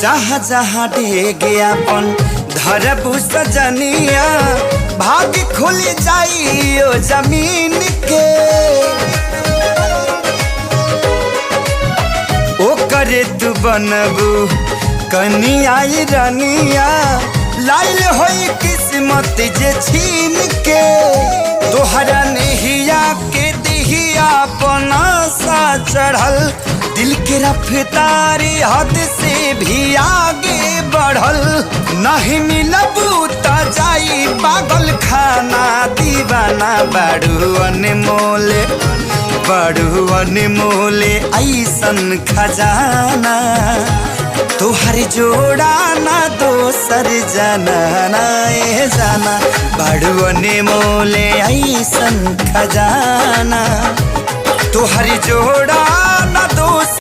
जहाँ जहाँ डेगे अपन धरबू सजनिया भाग खुल जाइयो जमीन के। ओ करे तू बनबू कनिया रनिया लाइल होई किस्मत जे छीन के। तोहरा नहिया के दिहिया पनासा चढ़ल दिल के रफ्तारी हद से भी आगे बढ़ल। नहीं मिलबू त जाई पागल खाना दीवाना बड़ू अनमोले ऐसन खजाना। तोहर जोड़ा ना दोसर जाना ए जाना बड़ू अनमोले ऐसन खजाना। तोहर जोड़ा